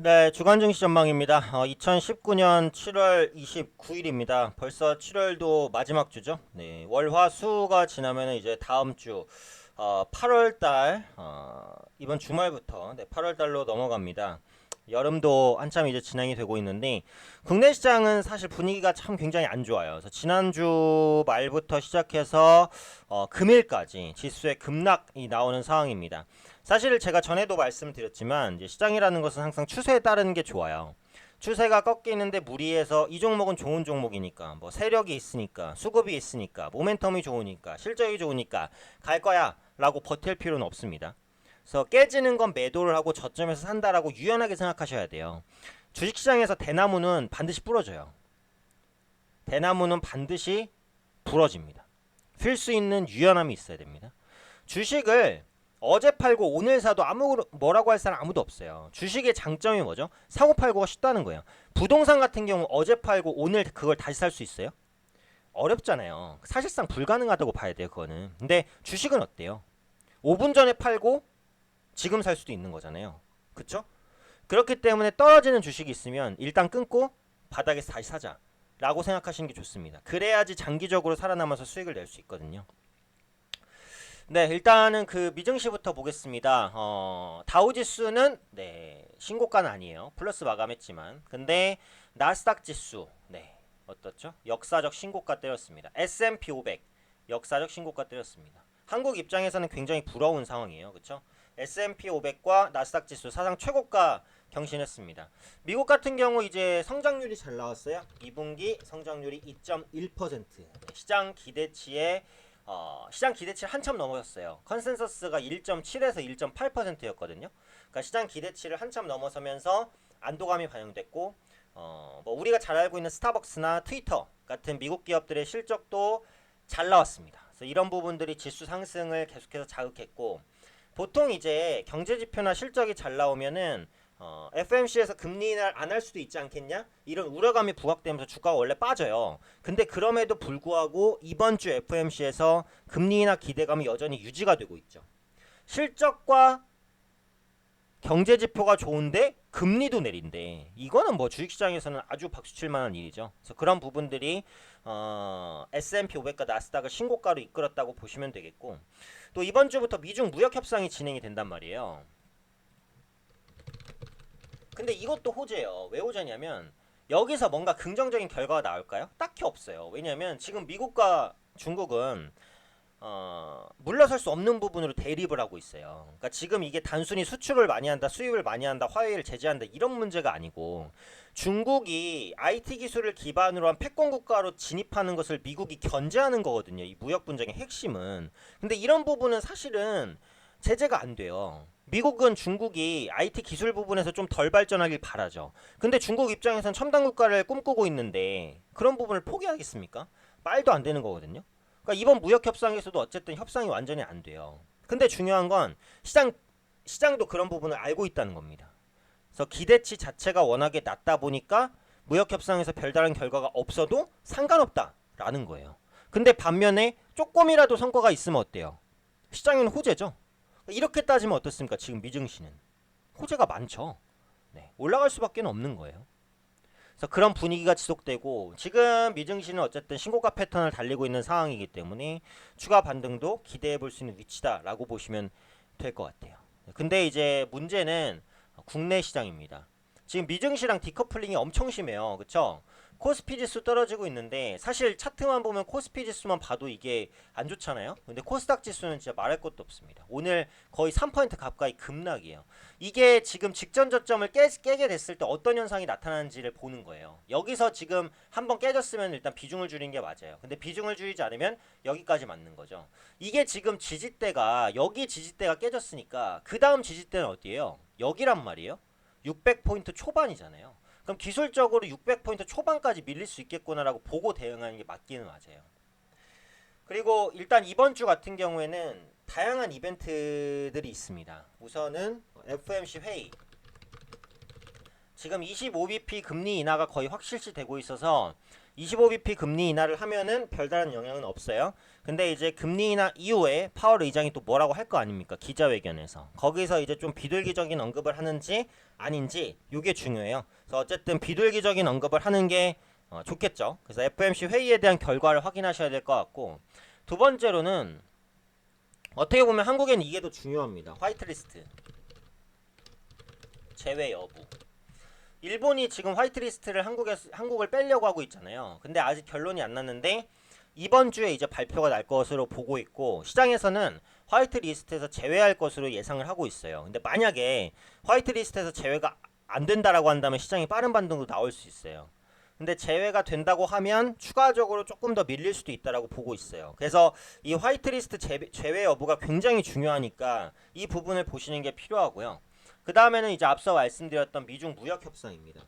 네, 주간 증시 전망입니다. 2019년 7월 29일입니다. 벌써 7월도 마지막 주죠. 네, 월화수가 지나면 이제 다음 주 8월 달 이번 주말부터 8월 달로 넘어갑니다. 여름도 한참 이제 진행이 되고 있는데 국내 시장은 사실 분위기가 참 굉장히 안 좋아요. 그래서 지난주 말부터 시작해서 금일까지 지수의 급락이 나오는 상황입니다. 사실 제가 전에도 말씀드렸지만 이제 시장이라는 것은 항상 추세에 따르는 게 좋아요. 추세가 꺾이는데 무리해서 이 종목은 좋은 종목이니까 뭐 세력이 있으니까 수급이 있으니까 모멘텀이 좋으니까 실적이 좋으니까 갈 거야 라고 버틸 필요는 없습니다. 그래서 깨지는 건 매도를 하고 저점에서 산다라고 유연하게 생각하셔야 돼요. 주식시장에서 대나무는 반드시 부러져요. 대나무는 반드시 부러집니다. 필 수 있는 유연함이 있어야 됩니다. 주식을 어제 팔고 오늘 사도 뭐라고 할 사람 아무도 없어요. 주식의 장점이 뭐죠? 사고 팔고가 쉽다는 거예요. 부동산 같은 경우 어제 팔고 오늘 그걸 다시 살 수 있어요? 어렵잖아요. 사실상 불가능하다고 봐야 돼요, 그거는. 근데 주식은 어때요? 5분 전에 팔고 지금 살 수도 있는 거잖아요. 그쵸? 그렇기 때문에 떨어지는 주식이 있으면 일단 끊고 바닥에서 다시 사자 라고 생각하시는 게 좋습니다. 그래야지 장기적으로 살아남아서 수익을 낼 수 있거든요. 네, 일단은 그 미증시부터 보겠습니다. 다우지수는 신고가는 아니에요. 플러스 마감했지만. 근데 나스닥 지수 어떻죠? 역사적 신고가 때렸습니다. S&P 500 역사적 신고가 때렸습니다. 한국 입장에서는 굉장히 부러운 상황이에요. 그렇죠? S&P 500과 나스닥 지수 사상 최고가 경신했습니다. 미국 같은 경우 이제 성장률이 잘 나왔어요. 2분기 성장률이 2.1%. 시장 기대치에 시장 기대치를 한참 넘어섰어요. 컨센서스가 1.7에서 1.8%였거든요. 그러니까 시장 기대치를 한참 넘어서면서 안도감이 반영됐고 뭐 우리가 잘 알고 있는 스타벅스나 트위터 같은 미국 기업들의 실적도 잘 나왔습니다. 그래서 이런 부분들이 지수 상승을 계속해서 자극했고 보통 이제 경제 지표나 실적이 잘 나오면은 FMC에서 금리 인하를 안 할 수도 있지 않겠냐? 이런 우려감이 부각되면서 주가가 원래 빠져요. 근데 그럼에도 불구하고 이번 주 FMC에서 금리 인하 기대감이 여전히 유지가 되고 있죠. 실적과 경제 지표가 좋은데 금리도 내린대. 이거는 뭐 주식시장에서는 아주 박수칠 만한 일이죠. 그래서 그런 부분들이 S&P 500과 나스닥을 신고가로 이끌었다고 보시면 되겠고 또 이번 주부터 미중 무역 협상이 진행이 된단 말이에요. 근데 이것도 호재예요. 왜 호재냐면 여기서 뭔가 긍정적인 결과가 나올까요? 딱히 없어요. 왜냐면 지금 미국과 중국은 물러설 수 없는 부분으로 대립을 하고 있어요. 그러니까 지금 이게 단순히 수출을 많이 한다, 수입을 많이 한다, 화웨이를 제재한다 이런 문제가 아니고 중국이 IT 기술을 기반으로 한 패권 국가로 진입하는 것을 미국이 견제하는 거거든요. 이 무역 분쟁의 핵심은. 근데 이런 부분은 사실은 제재가 안 돼요. 미국은 중국이 IT 기술 부분에서 좀 덜 발전하길 바라죠. 근데 중국 입장에선 첨단 국가를 꿈꾸고 있는데 그런 부분을 포기하겠습니까? 말도 안 되는 거거든요. 그러니까 이번 무역 협상에서도 어쨌든 협상이 완전히 안 돼요. 근데 중요한 건 시장도 그런 부분을 알고 있다는 겁니다. 그래서 기대치 자체가 워낙에 낮다 보니까 무역 협상에서 별다른 결과가 없어도 상관없다라는 거예요. 근데 반면에 조금이라도 성과가 있으면 어때요? 시장에는 호재죠. 이렇게 따지면 어떻습니까? 지금 미증시는 호재가 많죠. 올라갈 수밖에 없는 거예요. 그래서 그런 분위기가 지속되고 지금 미증시는 어쨌든 신고가 패턴을 달리고 있는 상황이기 때문에 추가 반등도 기대해 볼 수 있는 위치다라고 보시면 될 것 같아요. 근데 이제 문제는 국내 시장입니다. 지금 미증시랑 디커플링이 엄청 심해요. 그쵸? 코스피 지수 떨어지고 있는데 사실 차트만 보면 코스피 지수만 봐도 이게 안 좋잖아요. 근데 코스닥 지수는 진짜 말할 것도 없습니다. 오늘 거의 3% 가까이 급락이에요. 이게 지금 직전 저점을 깨게 됐을 때 어떤 현상이 나타나는지를 보는 거예요. 여기서 지금 한번 깨졌으면 일단 비중을 줄인 게 맞아요. 근데 비중을 줄이지 않으면 여기까지 맞는 거죠. 이게 지금 지지대가 여기 지지대가 깨졌으니까 그 다음 지지대는 어디예요? 여기란 말이에요. 600포인트 초반이잖아요. 그럼 기술적으로 600포인트 초반까지 밀릴 수 있겠구나라고 보고 대응하는 게 맞기는 맞아요. 그리고 일단 이번 주 같은 경우에는 다양한 이벤트들이 있습니다. 우선은 FOMC 회의. 지금 25bp 금리 인하가 거의 확실시 되고 있어서 25bp 금리 인하를 하면은 별다른 영향은 없어요. 근데 이제 금리 인하 이후에 파월 의장이 또 뭐라고 할 거 아닙니까? 기자회견에서. 거기서 이제 좀 비둘기적인 언급을 하는지 아닌지 이게 중요해요. 그래서 어쨌든 비둘기적인 언급을 하는 게 좋겠죠. 그래서 FOMC 회의에 대한 결과를 확인하셔야 될 것 같고, 두 번째로는 어떻게 보면 한국에는 이게 더 중요합니다. 화이트리스트 제외 여부. 일본이 지금 화이트리스트를 한국을 빼려고 하고 있잖아요. 근데 아직 결론이 안 났는데 이번 주에 이제 발표가 날 것으로 보고 있고, 시장에서는 화이트리스트에서 제외할 것으로 예상을 하고 있어요. 근데 만약에 화이트리스트에서 제외가 안 된다라고 한다면 시장이 빠른 반등도 나올 수 있어요. 근데 제외가 된다고 하면 추가적으로 조금 더 밀릴 수도 있다라고 보고 있어요. 그래서 이 화이트리스트 제외 여부가 굉장히 중요하니까 이 부분을 보시는 게 필요하고요. 그 다음에는 이제 앞서 말씀드렸던 미중 무역 협상입니다.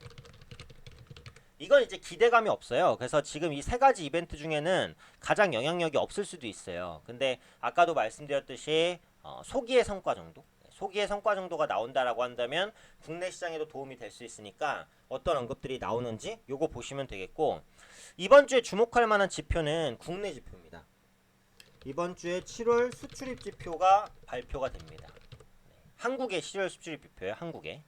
이건 이제 기대감이 없어요. 그래서 지금 이 세 가지 이벤트 중에는 가장 영향력이 없을 수도 있어요. 근데 아까도 말씀드렸듯이 소기의 성과 정도? 소기의 성과 정도가 나온다라고 한다면 국내 시장에도 도움이 될 수 있으니까 어떤 언급들이 나오는지 요거 보시면 되겠고, 이번 주에 주목할 만한 지표는 국내 지표입니다. 이번 주에 7월 수출입 지표가 발표가 됩니다. 한국의 7월 수출입 지표예요. 한국의.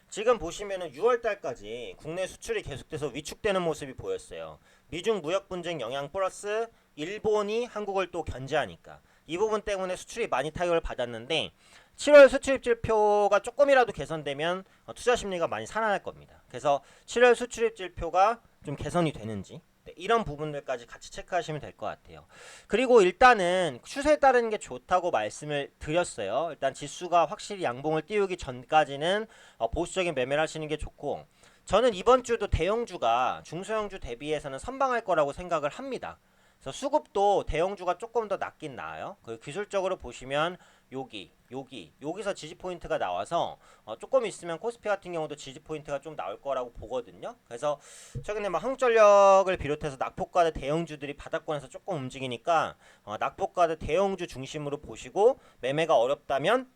지금 보시면은 6월 달까지 국내 수출이 계속돼서 위축되는 모습이 보였어요. 미중 무역 분쟁 영향 플러스 일본이 한국을 또 견제하니까 이 부분 때문에 수출이 많이 타격을 받았는데, 7월 수출입 지표가 조금이라도 개선되면 투자 심리가 많이 살아날 겁니다. 그래서 7월 수출입 지표가 좀 개선이 되는지, 이런 부분들까지 같이 체크하시면 될 것 같아요. 그리고 일단은 추세에 따르는 게 좋다고 말씀을 드렸어요. 일단 지수가 확실히 양봉을 띄우기 전까지는 보수적인 매매를 하시는 게 좋고, 저는 이번 주도 대형주가 중소형주 대비해서는 선방할 거라고 생각을 합니다. 그래서 수급도 대형주가 조금 더 낮긴 나아요. 그 기술적으로 보시면 여기서 지지 포인트가 나와서 조금 있으면 코스피 같은 경우도 지지 포인트가 좀 나올 거라고 보거든요. 그래서 최근에 막 한국전력을 비롯해서 낙폭과대 대형주들이 바닥권에서 조금 움직이니까 낙폭과대 대형주 중심으로 보시고, 매매가 어렵다면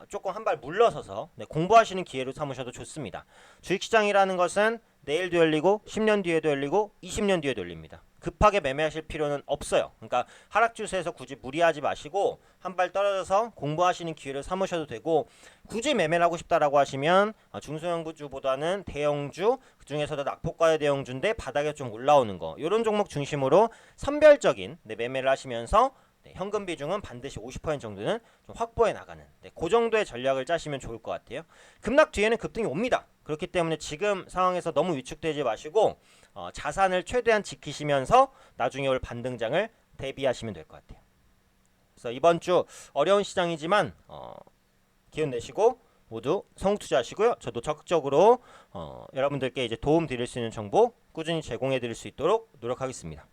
조금 한 발 물러서서 공부하시는 기회로 삼으셔도 좋습니다. 주식시장이라는 것은 내일도 열리고 10년 뒤에도 열리고 20년 뒤에도 열립니다. 급하게 매매하실 필요는 없어요. 그러니까 하락 추세에서 굳이 무리하지 마시고 한 발 떨어져서 공부하시는 기회를 삼으셔도 되고, 굳이 매매를 하고 싶다라고 하시면 중소형주보다는 대형주, 그중에서도 낙폭과의 대형주인데 바닥에 좀 올라오는 거, 이런 종목 중심으로 선별적인 매매를 하시면서 현금 비중은 반드시 50% 정도는 좀 확보해 나가는, 그 정도의 전략을 짜시면 좋을 것 같아요. 급락 뒤에는 급등이 옵니다. 그렇기 때문에 지금 상황에서 너무 위축되지 마시고 자산을 최대한 지키시면서 나중에 올 반등장을 대비하시면 될 것 같아요. 그래서 이번 주 어려운 시장이지만 기운 내시고 모두 성공 투자하시고요. 저도 적극적으로 여러분들께 이제 도움 드릴 수 있는 정보 꾸준히 제공해 드릴 수 있도록 노력하겠습니다.